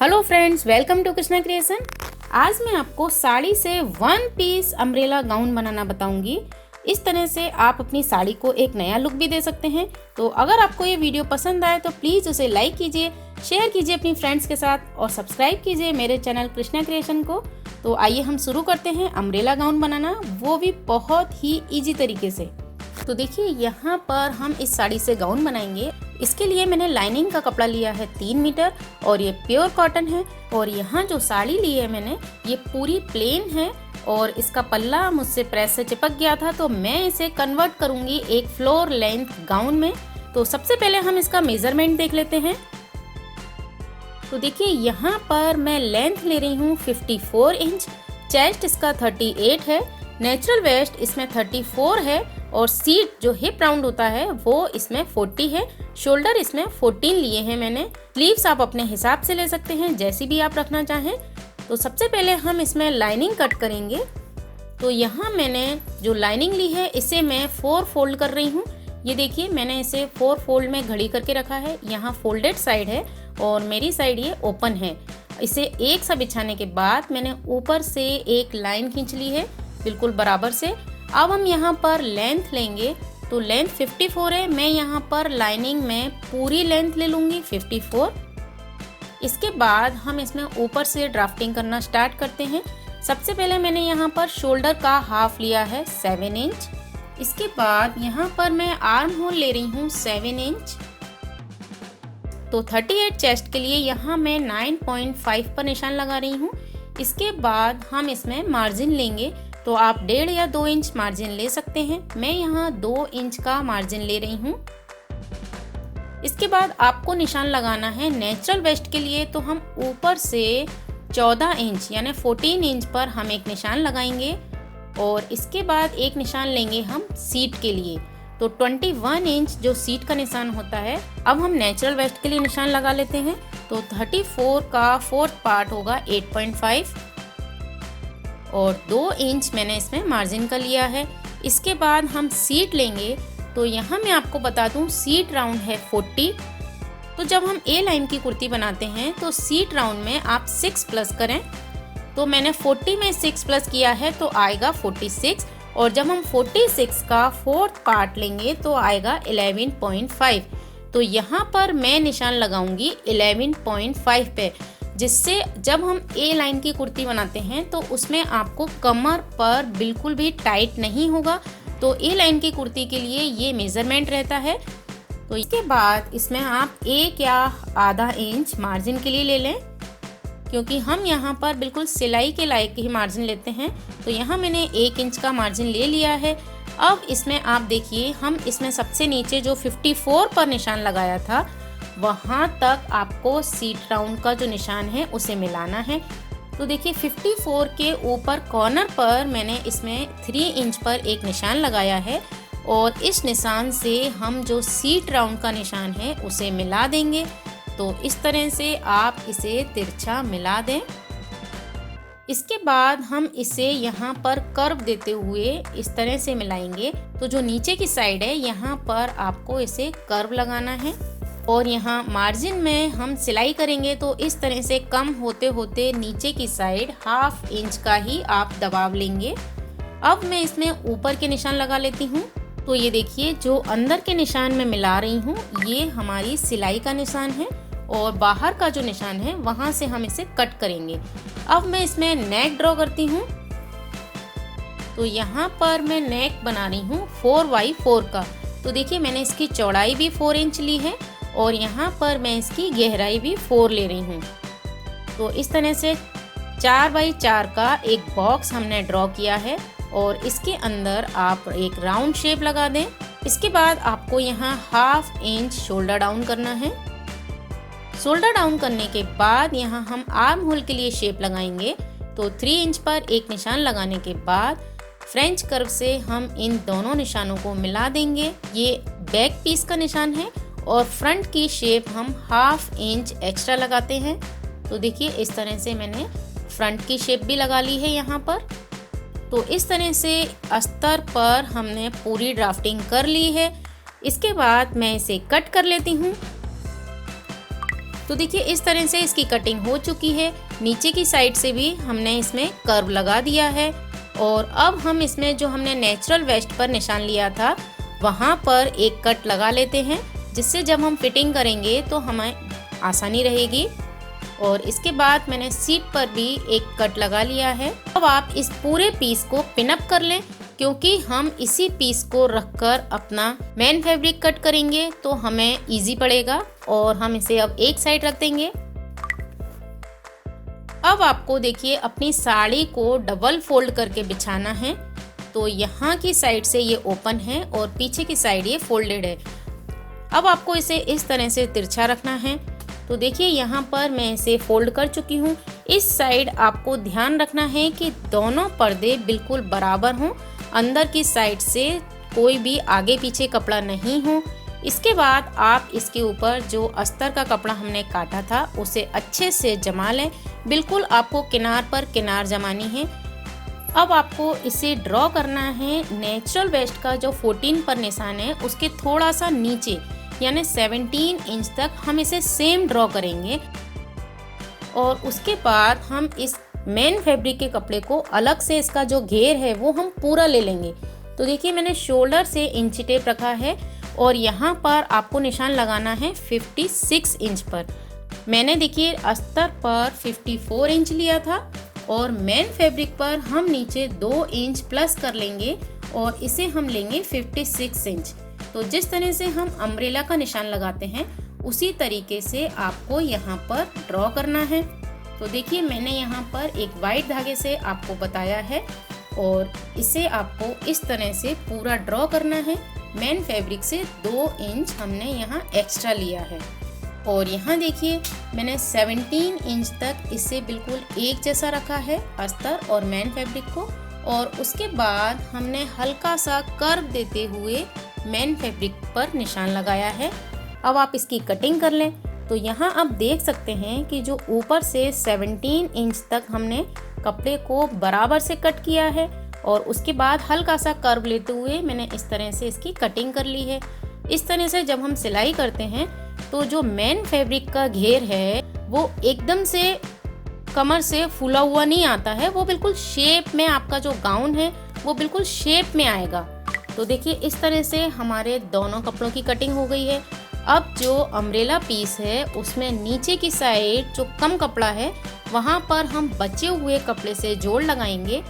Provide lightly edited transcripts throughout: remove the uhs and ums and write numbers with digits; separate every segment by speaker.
Speaker 1: Hello friends, welcome to Krishna creation. आज मैं आपको साड़ी से वन पीस अम्ब्रेला गाउन बनाना बताऊंगी। इस तरह से आप अपनी साड़ी को एक नया लुक भी दे सकते हैं। तो अगर आपको ये वीडियो पसंद आए तो प्लीज़ उसे लाइक कीजिए, शेयर कीजिए अपनी फ्रेंड्स के साथ और सब्सक्राइब कीजिए मेरे चैनल कृष्णा क्रिएशन को। तो आइए हम शुरू करते हैं अम्ब्रेला गाउन बनाना, वो भी बहुत ही ईजी तरीके से। तो देखिए, यहाँ पर हम इस साड़ी से गाउन बनाएंगे। इसके लिए मैंने लाइनिंग का कपड़ा लिया है 3 मीटर और ये प्योर कॉटन है। और यहाँ जो साड़ी ली है मैंने, ये पूरी प्लेन है और इसका पल्ला मुझसे प्रेस से चिपक गया था, तो मैं इसे कन्वर्ट करूँगी एक फ्लोर लेंथ गाउन में। तो सबसे पहले हम इसका मेजरमेंट देख लेते हैं। तो देखिए, यहाँ पर मैं लेंथ ले रही हूँ 54 इंच, चेस्ट इसका 38 है, नेचुरल वेस्ट इसमें 34 है और सीट जो हिप राउंड होता है वो इसमें 40 है। शोल्डर इसमें 14 लिए हैं मैंने। स्लीव्स आप अपने हिसाब से ले सकते हैं, जैसी भी आप रखना चाहें। तो सबसे पहले हम इसमें लाइनिंग कट करेंगे। तो यहाँ मैंने जो लाइनिंग ली है इसे मैं 4 फोल्ड कर रही हूँ। ये देखिए, मैंने इसे 4 फोल्ड में घड़ी करके रखा है। यहाँ फोल्डेड साइड है और मेरी साइड ये ओपन है। इसे एक सा बिछाने के बाद मैंने ऊपर से एक लाइन खींच ली है बिल्कुल बराबर से। अब हम यहाँ पर लेंथ लेंगे। तो लेंथ 54 है, मैं यहाँ पर लाइनिंग में पूरी लेंथ ले लूँगी 54। इसके बाद हम इसमें ऊपर से ड्राफ्टिंग करना स्टार्ट करते हैं। सबसे पहले मैंने यहाँ पर शोल्डर का हाफ लिया है 7 इंच। इसके बाद यहाँ पर मैं आर्म होल ले रही हूँ 7 इंच। तो 38 चेस्ट के लिए यहाँ मैं 9.5 पर निशान लगा रही हूँ। इसके बाद हम इसमें मार्जिन लेंगे। तो आप 1.5 या 2 इंच मार्जिन ले सकते हैं। मैं यहाँ 2 इंच का मार्जिन ले रही हूँ। इसके बाद आपको निशान लगाना है नेचुरल वेस्ट के लिए। तो हम ऊपर से 14 इंच यानी 14 इंच पर हम एक निशान लगाएंगे और इसके बाद एक निशान लेंगे हम सीट के लिए। तो 21 इंच जो सीट का निशान होता है। अब हम नेचुरल वेस्ट के लिए निशान लगा लेते हैं। तो 34 का 4th पार्ट होगा 8.5 और 2 इंच मैंने इसमें मार्जिन का लिया है। इसके बाद हम सीट लेंगे। तो यहाँ मैं आपको बता दूँ, सीट राउंड है 40। तो जब हम ए लाइन की कुर्ती बनाते हैं तो सीट राउंड में आप 6 प्लस करें। तो मैंने 40 में 6 प्लस किया है तो आएगा 46। और जब हम 46 का 4th पार्ट लेंगे तो आएगा 11.5। तो यहाँ पर मैं निशान लगाऊंगी 11.5 पे, जिससे जब हम ए लाइन की कुर्ती बनाते हैं तो उसमें आपको कमर पर बिल्कुल भी टाइट नहीं होगा। तो ए लाइन की कुर्ती के लिए ये मेजरमेंट रहता है। तो इसके बाद इसमें आप 1 या आधा इंच मार्जिन के लिए ले लें, क्योंकि हम यहाँ पर बिल्कुल सिलाई के लायक ही मार्जिन लेते हैं। तो यहाँ मैंने 1 इंच का मार्जिन ले लिया है। अब इसमें आप देखिए, हम इसमें सबसे नीचे जो 54 पर निशान लगाया था वहाँ तक आपको सीट राउंड का जो निशान है उसे मिलाना है। तो देखिए, 54 के ऊपर कॉर्नर पर मैंने इसमें 3 इंच पर एक निशान लगाया है और इस निशान से हम जो सीट राउंड का निशान है उसे मिला देंगे। तो इस तरह से आप इसे तिरछा मिला दें। इसके बाद हम इसे यहाँ पर कर्व देते हुए इस तरह से मिलाएंगे। तो जो नीचे की साइड है यहाँ पर आपको इसे कर्व लगाना है और यहाँ मार्जिन में हम सिलाई करेंगे। तो इस तरह से कम होते होते नीचे की साइड 1/2 इंच का ही आप दबाव लेंगे। अब मैं इसमें ऊपर के निशान लगा लेती हूँ। तो ये देखिए, जो अंदर के निशान में मिला रही हूँ ये हमारी सिलाई का निशान है और बाहर का जो निशान है वहाँ से हम इसे कट करेंगे। अब मैं इसमें नेक ड्रॉ करती हूँ। तो यहाँ पर मैं नेक बना रही हूँ 4x4 का। तो देखिए, मैंने इसकी चौड़ाई भी 4 इंच ली है और यहाँ पर मैं इसकी गहराई भी 4 ले रही हूँ। तो इस तरह से 4x4 का एक बॉक्स हमने ड्रॉ किया है और इसके अंदर आप एक राउंड शेप लगा दें। इसके बाद आपको यहाँ 1/2 इंच शोल्डर डाउन करना है। शोल्डर डाउन करने के बाद यहाँ हम आर्म होल के लिए शेप लगाएंगे। तो 3 इंच पर एक निशान लगाने के बाद फ्रेंच कर्व से हम इन दोनों निशानों को मिला देंगे। ये बैक पीस का निशान है और फ्रंट की शेप हम 1/2 इंच एक्स्ट्रा लगाते हैं। तो देखिए, इस तरह से मैंने फ्रंट की शेप भी लगा ली है यहाँ पर। तो इस तरह से अस्तर पर हमने पूरी ड्राफ्टिंग कर ली है। इसके बाद मैं इसे कट कर लेती हूँ। तो देखिए इस तरह से इसकी कटिंग हो चुकी है। नीचे की साइड से भी हमने इसमें कर्व लगा दिया है और अब हम इसमें जो हमने नेचुरल वेस्ट पर निशान लिया था वहाँ पर एक कट लगा लेते हैं, जिससे जब हम फिटिंग करेंगे तो हमें आसानी रहेगी। और इसके बाद मैंने सीट पर भी एक कट लगा लिया है। अब आप इस पूरे पीस को पिन अप कर लें, क्योंकि हम इसी पीस को रखकर अपना मेन फैब्रिक कट करेंगे तो हमें इजी पड़ेगा। और हम इसे अब एक साइड रख देंगे। अब आपको देखिए अपनी साड़ी को डबल फोल्ड करके बिछाना है। तो यहाँ की साइड से ये ओपन है और पीछे की साइड ये फोल्डेड है। अब आपको इसे इस तरह से तिरछा रखना है। तो देखिए यहाँ पर मैं इसे फोल्ड कर चुकी हूँ। इस साइड आपको ध्यान रखना है कि दोनों पर्दे बिल्कुल बराबर हों, अंदर की साइड से कोई भी आगे पीछे कपड़ा नहीं हो। इसके बाद आप इसके ऊपर जो अस्तर का कपड़ा हमने काटा था उसे अच्छे से जमा लें। बिल्कुल आपको किनार पर किनार जमानी है। अब आपको इसे ड्रॉ करना है नेचुरल वेस्ट का जो 14 पर निशान है उसके थोड़ा सा नीचे, यानी 17 इंच तक हम इसे सेम ड्रॉ करेंगे। और उसके बाद हम इस मेन फैब्रिक के कपड़े को अलग से इसका जो घेर है वो हम पूरा ले लेंगे। तो देखिए मैंने शोल्डर से इंची टेप रखा है और यहाँ पर आपको निशान लगाना है 56 इंच पर। मैंने देखिए अस्तर पर 54 इंच लिया था और मेन फैब्रिक पर हम नीचे 2 इंच प्लस कर लेंगे और इसे हम लेंगे 56 इंच। तो जिस तरह से हम अम्ब्रेला का निशान लगाते हैं उसी तरीके से आपको यहाँ पर ड्रॉ करना है। तो देखिए मैंने यहाँ पर एक वाइट धागे से आपको बताया है और इसे आपको इस तरह से पूरा ड्रॉ करना है। मेन फैब्रिक से 2 इंच हमने यहाँ एक्स्ट्रा लिया है और यहाँ देखिए मैंने 17 इंच तक इसे बिल्कुल एक जैसा रखा है अस्तर और मेन फैब्रिक को। और उसके बाद हमने हल्का सा कर्व देते हुए मेन फैब्रिक पर निशान लगाया है। अब आप इसकी कटिंग कर लें। तो यहाँ आप देख सकते हैं कि जो ऊपर से 17 इंच तक हमने कपड़े को बराबर से कट किया है और उसके बाद हल्का सा कर्व लेते हुए मैंने इस तरह से इसकी कटिंग कर ली है। इस तरह से जब हम सिलाई करते हैं तो जो मेन फैब्रिक का घेर है वो एकदम से कमर से फूला हुआ नहीं आता है, वो बिल्कुल शेप में आपका जो गाउन है वो बिल्कुल शेप में आएगा। तो देखिए इस तरह से हमारे दोनों कपड़ों की कटिंग हो गई है। अब जो अम्ब्रेला पीस है उसमें नीचे की साइड जो कम कपड़ा है वहाँ पर हम बचे हुए कपड़े से जोड़ लगाएंगे।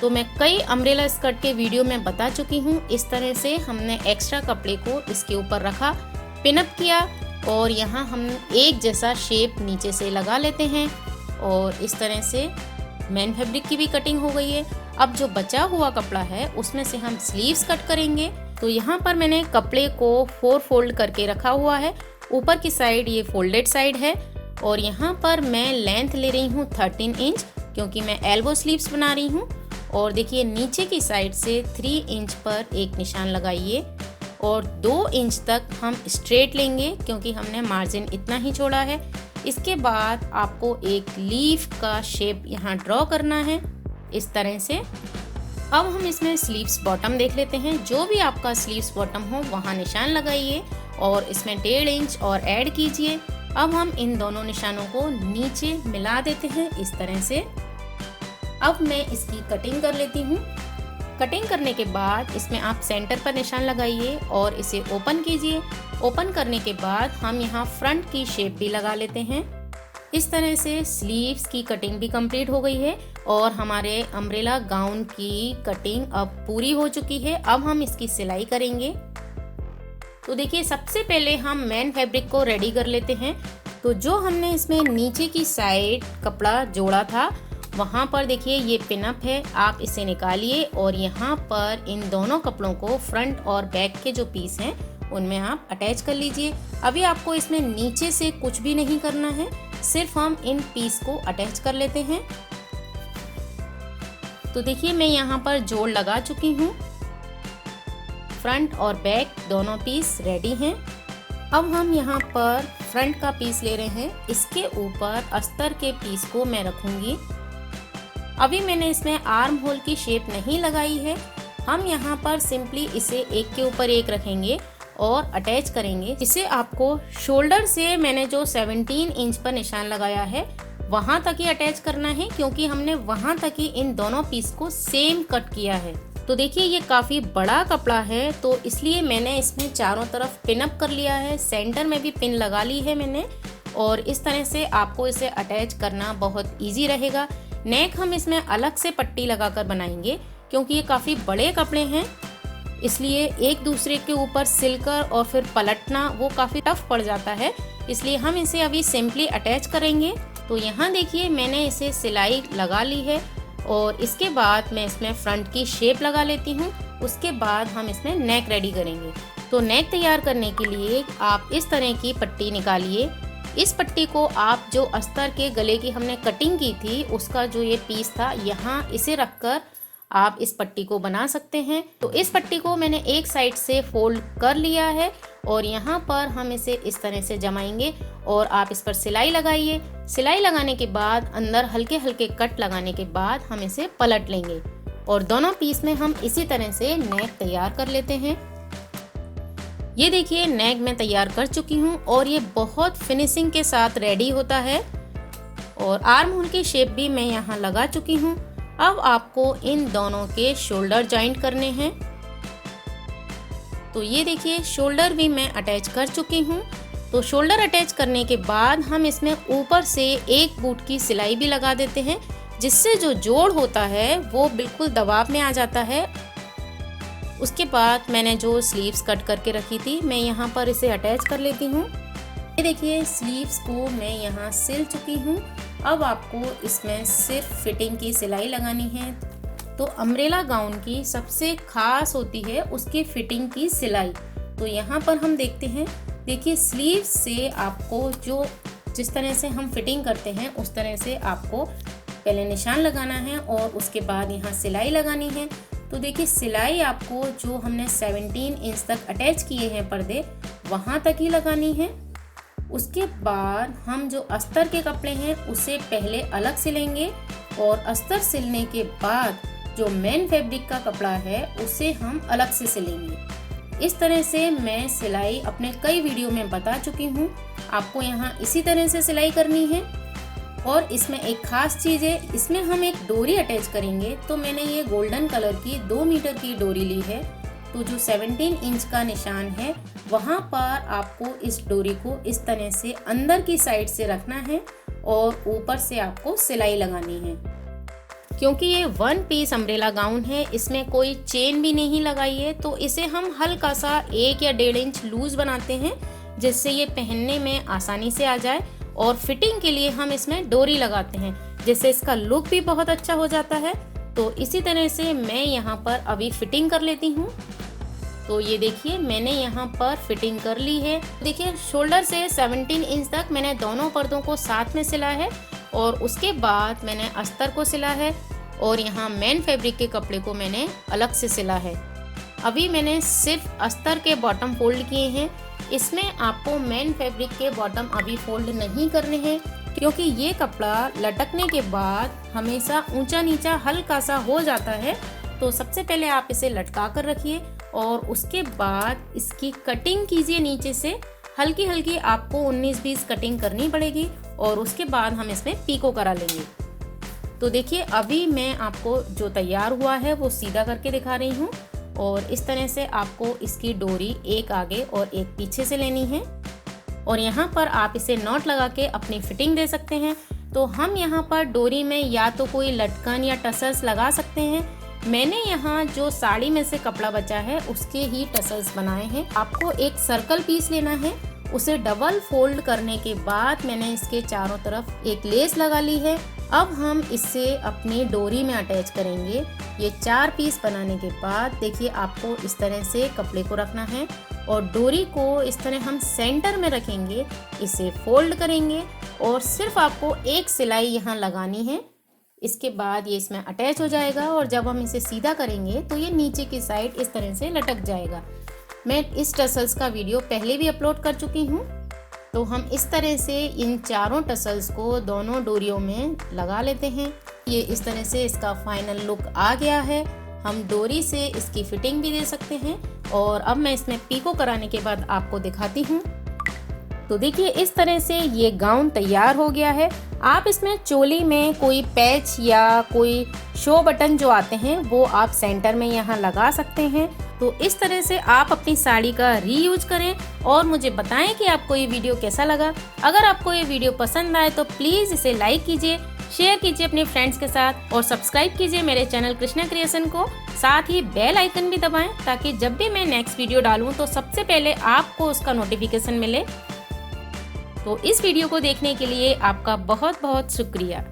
Speaker 1: तो मैं कई अम्ब्रेला स्कर्ट के वीडियो में बता चुकी हूँ। इस तरह से हमने एक्स्ट्रा कपड़े को इसके ऊपर रखा, पिन अप किया और यहाँ हम एक जैसा शेप नीचे से लगा लेते हैं और इस तरह से मेन फैब्रिक की भी कटिंग हो गई है। अब जो बचा हुआ कपड़ा है उसमें से हम स्लीव्स कट करेंगे। तो यहाँ पर मैंने कपड़े को 4 फोल्ड करके रखा हुआ है। ऊपर की साइड ये फोल्डेड साइड है और यहाँ पर मैं लेंथ ले रही हूँ 13 इंच, क्योंकि मैं एल्बो स्लीव्स बना रही हूँ। और देखिए नीचे की साइड से 3 इंच पर एक निशान लगाइए और 2 इंच तक हम स्ट्रेट लेंगे, क्योंकि हमने मार्जिन इतना ही छोड़ा है। इसके बाद आपको एक लीफ का शेप यहाँ ड्रॉ करना है इस तरह से। अब हम इसमें स्लीव्स बॉटम देख लेते हैं। जो भी आपका स्लीव्स बॉटम हो वहाँ निशान लगाइए और इसमें 1.5 इंच और ऐड कीजिए। अब हम इन दोनों निशानों को नीचे मिला देते हैं इस तरह से। अब मैं इसकी कटिंग कर लेती हूँ। कटिंग करने के बाद इसमें आप सेंटर पर निशान लगाइए और इसे ओपन कीजिए। ओपन करने के बाद हम यहाँ फ्रंट की शेप भी लगा लेते हैं। इस तरह से स्लीव्स की कटिंग भी कंप्लीट हो गई है और हमारे अम्ब्रेला गाउन की कटिंग अब पूरी हो चुकी है। अब हम इसकी सिलाई करेंगे। तो देखिए सबसे पहले हम मेन फैब्रिक को रेडी कर लेते हैं। तो जो हमने इसमें नीचे की साइड कपड़ा जोड़ा था वहाँ पर देखिए ये पिनअप है, आप इसे निकालिए और यहाँ पर इन दोनों कपड़ों को फ्रंट और बैक के जो पीस हैं उनमें आप अटैच कर लीजिए। अभी आपको इसमें नीचे से कुछ भी नहीं करना है, सिर्फ हम इन पीस को अटैच कर लेते हैं। तो देखिए मैं यहाँ पर जोड़ लगा चुकी हूँ। फ्रंट और बैक दोनों पीस रेडी हैं। अब हम यहाँ पर फ्रंट का पीस ले रहे हैं। इसके ऊपर अस्तर के पीस को मैं रखूँगी। अभी मैंने इसमें आर्म होल की शेप नहीं लगाई है। हम यहाँ पर सिंपली इसे एक के ऊपर एक रखेंगे और अटैच करेंगे, जिससे आपको शोल्डर से मैंने जो 17 इंच पर निशान लगाया है वहाँ तक ही अटैच करना है, क्योंकि हमने वहाँ तक ही इन दोनों पीस को सेम कट किया है। तो देखिए ये काफ़ी बड़ा कपड़ा है, तो इसलिए मैंने इसमें चारों तरफ पिन अप कर लिया है, सेंटर में भी पिन लगा ली है मैंने, और इस तरह से आपको इसे अटैच करना बहुत इजी रहेगा। नेक हम इसमें अलग से पट्टी लगाकर बनाएंगे, क्योंकि ये काफ़ी बड़े कपड़े हैं, इसलिए एक दूसरे के ऊपर सिलकर और फिर पलटना वो काफ़ी टफ पड़ जाता है, इसलिए हम इसे अभी सिंपली अटैच करेंगे। तो यहाँ देखिए मैंने इसे सिलाई लगा ली है, और इसके बाद मैं इसमें फ्रंट की शेप लगा लेती हूँ। उसके बाद हम इसमें नेक रेडी करेंगे। तो नेक तैयार करने के लिए आप इस तरह की पट्टी निकालिए। इस पट्टी को आप जो अस्तर के गले की हमने कटिंग की थी उसका जो ये पीस था, यहाँ इसे रखकर आप इस पट्टी को बना सकते हैं। तो इस पट्टी को मैंने एक साइड से फोल्ड कर लिया है, और यहाँ पर हम इसे इस तरह से जमाएंगे और आप इस पर सिलाई लगाइए। सिलाई लगाने के बाद अंदर हल्के हल्के कट लगाने के बाद हम इसे पलट लेंगे, और दोनों पीस में हम इसी तरह से नेक तैयार कर लेते हैं। ये देखिए नेक मैं तैयार कर चुकी हूँ, और ये बहुत फिनिशिंग के साथ रेडी होता है, और आर्म होल की शेप भी मैं यहाँ लगा चुकी हूँ। अब आपको इन दोनों के शोल्डर जॉइंट करने हैं। तो ये देखिए शोल्डर भी मैं अटैच कर चुकी हूँ। तो शोल्डर अटैच करने के बाद हम इसमें ऊपर से एक बूट की सिलाई भी लगा देते हैं, जिससे जो जोड़ होता है वो बिल्कुल दबाव में आ जाता है। उसके बाद मैंने जो स्लीव्स कट करके रखी थी मैं यहाँ पर इसे अटैच कर लेती हूँ। ये देखिए स्लीव्स को मैं यहाँ सिल चुकी हूँ। अब आपको इसमें सिर्फ फिटिंग की सिलाई लगानी है। तो अम्ब्रेला गाउन की सबसे खास होती है उसकी फिटिंग की सिलाई। तो यहाँ पर हम देखते हैं, देखिए स्लीव से आपको जो जिस तरह से हम फिटिंग करते हैं उस तरह से आपको पहले निशान लगाना है और उसके बाद यहाँ सिलाई लगानी है। तो देखिए सिलाई आपको जो हमने 17 इंच तक अटैच किए हैं पर्दे वहाँ तक ही लगानी है। उसके बाद हम जो अस्तर के कपड़े हैं उसे पहले अलग सिलेंगे, और अस्तर सिलने के बाद जो मेन फैब्रिक का कपड़ा है उसे हम अलग से सिलेंगे। इस तरह से मैं सिलाई अपने कई वीडियो में बता चुकी हूँ। आपको यहाँ इसी तरह से सिलाई करनी है। और इसमें एक खास चीज़ है, इसमें हम एक डोरी अटैच करेंगे। तो मैंने ये गोल्डन कलर की 2 मीटर की डोरी ली है। तो जो 17 इंच का निशान है वहाँ पर आपको इस डोरी को इस तरह से अंदर की साइड से रखना है और ऊपर से आपको सिलाई लगानी है। क्योंकि ये 1 पीस अम्ब्रेला गाउन है, इसमें कोई चेन भी नहीं लगाई है, तो इसे हम हल्का सा 1 या 1.5 इंच लूज बनाते हैं, जिससे ये पहनने में आसानी से आ जाए। और फिटिंग के लिए हम इसमें डोरी लगाते हैं, जिससे इसका लुक भी बहुत अच्छा हो जाता है। तो इसी तरह से मैं यहाँ पर अभी फिटिंग कर लेती हूँ। तो ये देखिए मैंने यहाँ पर फिटिंग कर ली है। देखिए शोल्डर से 17 इंच तक मैंने दोनों पर्दों को साथ में सिला है, और उसके बाद मैंने अस्तर को सिला है, और यहाँ मेन फैब्रिक के कपड़े को मैंने अलग से सिला है। अभी मैंने सिर्फ अस्तर के बॉटम फोल्ड किए हैं। इसमें आपको मेन फैब्रिक के बॉटम अभी फोल्ड नहीं करने हैं, क्योंकि ये कपड़ा लटकने के बाद हमेशा ऊंचा नीचा हल्का सा हो जाता है। तो सबसे पहले आप इसे लटका कर रखिए, और उसके बाद इसकी कटिंग कीजिए नीचे से। हल्की हल्की आपको 19-20 कटिंग करनी पड़ेगी, और उसके बाद हम इसमें पीको करा लेंगे। तो देखिए अभी मैं आपको जो तैयार हुआ है वो सीधा करके दिखा रही हूँ, और इस तरह से आपको इसकी डोरी एक आगे और एक पीछे से लेनी है, और यहाँ पर आप इसे नॉट लगा के अपनी फिटिंग दे सकते हैं। तो हम यहाँ पर डोरी में या तो कोई लटकन या टसल्स लगा सकते हैं। मैंने यहाँ जो साड़ी में से कपड़ा बचा है उसके ही टसल्स बनाए हैं। आपको एक सर्कल पीस लेना है, उसे डबल फोल्ड करने के बाद मैंने इसके चारों तरफ एक लेस लगा ली है। अब हम इसे अपनी डोरी में अटैच करेंगे। ये 4 पीस बनाने के बाद देखिए आपको इस तरह से कपड़े को रखना है, और डोरी को इस तरह हम सेंटर में रखेंगे, इसे फोल्ड करेंगे, और सिर्फ आपको एक सिलाई यहाँ लगानी है। इसके बाद ये इसमें अटैच हो जाएगा, और जब हम इसे सीधा करेंगे तो ये नीचे की साइड इस तरह से लटक जाएगा। मैं इस टसल्स का वीडियो पहले भी अपलोड कर चुकी हूँ। तो हम इस तरह से इन चारों टसल्स को दोनों डोरियों में लगा लेते हैं। ये इस तरह से इसका फाइनल लुक आ गया है। हम डोरी से इसकी फिटिंग भी दे सकते हैं, और अब मैं इसमें पीको कराने के बाद आपको दिखाती हूँ। तो देखिए इस तरह से ये गाउन तैयार हो गया है। आप इसमें चोली में कोई पैच या कोई शो बटन जो आते हैं वो आप सेंटर में यहाँ लगा सकते हैं। तो इस तरह से आप अपनी साड़ी का रीयूज करें और मुझे बताएं कि आपको ये वीडियो कैसा लगा। अगर आपको ये वीडियो पसंद आए तो प्लीज़ इसे लाइक कीजिए, शेयर कीजिए अपने फ्रेंड्स के साथ और सब्सक्राइब कीजिए मेरे चैनल कृष्णा क्रिएशन को। साथ ही बेल आइकन भी दबाएं ताकि जब भी मैं नेक्स्ट वीडियो डालूं तो सबसे पहले आपको उसका नोटिफिकेशन मिले। तो इस वीडियो को देखने के लिए आपका बहुत बहुत शुक्रिया।